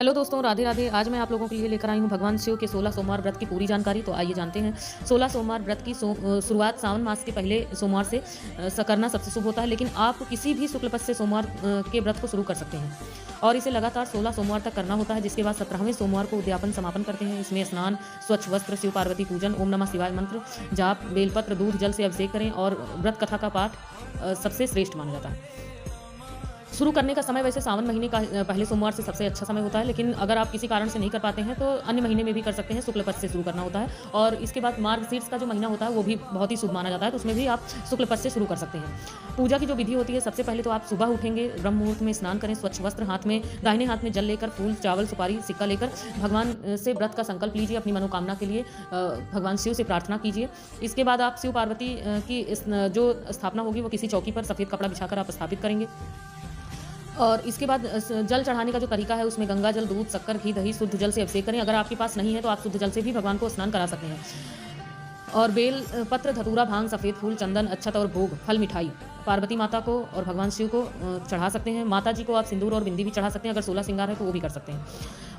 Hello दोस्तों, राधे राधे। आज मैं आप लोगों के लिए लेकर आई हूँ भगवान शिव के 16 सोमवार व्रत की पूरी जानकारी। तो आइए जानते हैं। 16 सोमवार व्रत की शुरुआत सावन मास के पहले सोमवार से करना सबसे शुभ होता है, लेकिन आप किसी भी शुक्ल पक्ष से सोमवार के व्रत को शुरू कर सकते हैं और इसे लगातार 16 सोमवार तक करना होता है, जिसके बाद 17वें सोमवार को उद्यापन समापन करते हैं। इसमें स्नान, स्वच्छ वस्त्र, शिव पार्वती पूजन, ओम नमः शिवाय मंत्र जाप, बेलपत्र, दूध, जल से अभिषेक करें और व्रत कथा का पाठ सबसे श्रेष्ठ माना जाता है। शुरू करने का समय वैसे सावन महीने का पहले सोमवार से सबसे अच्छा समय होता है, लेकिन अगर आप किसी कारण से नहीं कर पाते हैं तो अन्य महीने में भी कर सकते हैं। शुक्ल पक्ष से शुरू करना होता है और इसके बाद मार्गशीर्ष का जो महीना होता है वो भी बहुत ही शुभ माना जाता है, तो उसमें भी आप शुक्ल पक्ष से शुरू कर सकते हैं। पूजा की जो विधि होती है, सबसे पहले तो आप सुबह उठेंगे, ब्रह्म मुहूर्त में स्नान करें, स्वच्छ वस्त्र हाथ में, दाहिने हाथ में जल लेकर, फूल, चावल, सुपारी, सिक्का लेकर भगवान से व्रत का संकल्प लीजिए। अपनी मनोकामना के लिए भगवान शिव से प्रार्थना कीजिए। इसके बाद आप शिव पार्वती की जो स्थापना होगी वो किसी चौकी पर सफ़ेद कपड़ा बिछाकर आप स्थापित करेंगे और इसके बाद जल चढ़ाने का जो तरीका है उसमें गंगा जल, दूध, शक्कर, घी, दही, शुद्ध जल से अभिषेक करें। अगर आपके पास नहीं है तो आप शुद्ध जल से भी भगवान को स्नान करा सकते हैं। और बेल पत्र, धतूरा, भांग, सफ़ेद फूल, चंदन, अक्षत और भोग, फल, मिठाई पार्वती माता को और भगवान शिव को चढ़ा सकते हैं। माता जी को आप सिंदूर और बिंदी भी चढ़ा सकते हैं। अगर 16 श्रृंगार है तो वो भी कर सकते हैं।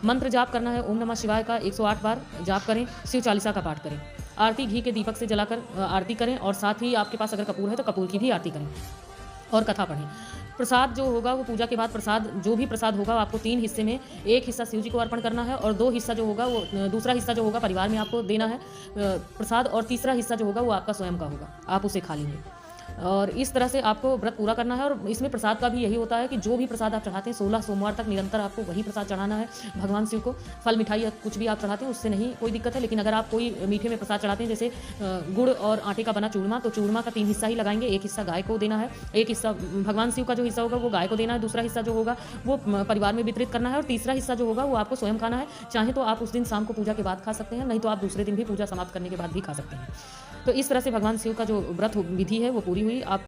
मंत्र जाप करना है, ओम नमः शिवाय का 108 बार जाप करें, शिव चालीसा का पाठ करें। आरती घी के दीपक से जलाकर आरती करें और साथ ही आपके पास अगर कपूर है तो कपूर की भी आरती करें और कथा पढ़ें। प्रसाद जो होगा वो पूजा के बाद प्रसाद, जो भी प्रसाद होगा आपको 3 हिस्से में, एक हिस्सा शिव जी को अर्पण करना है और 2 हिस्सा जो होगा वो दूसरा हिस्सा जो होगा परिवार में आपको देना है प्रसाद, और तीसरा हिस्सा जो होगा वो आपका स्वयं का होगा, आप उसे खा लेंगे। और इस तरह से आपको व्रत पूरा करना है। और इसमें प्रसाद का भी यही होता है कि जो भी प्रसाद आप चढ़ाते हैं 16 सोमवार तक निरंतर आपको वही प्रसाद चढ़ाना है भगवान शिव को। फल, मिठाई या कुछ भी आप चढ़ाते हैं उससे नहीं कोई दिक्कत है, लेकिन अगर आप कोई मीठे में प्रसाद चढ़ाते हैं जैसे गुड़ और आटे का बना चूरमा, तो चूरमा का 3 हिस्सा ही लगाएंगे। एक हिस्सा गाय को देना है, एक हिस्सा भगवान शिव का जो हिस्सा होगा वो गाय को देना है, दूसरा हिस्सा जो होगा वो परिवार में वितरित करना है और तीसरा हिस्सा जो होगा वो आपको स्वयं खाना है। चाहे तो आप उस दिन शाम को पूजा के बाद खा सकते हैं, नहीं तो आप दूसरे दिन भी पूजा समाप्त करने के बाद भी खा सकते हैं। तो इस तरह से भगवान शिव का जो व्रत विधि है वो पूरी हुई। आप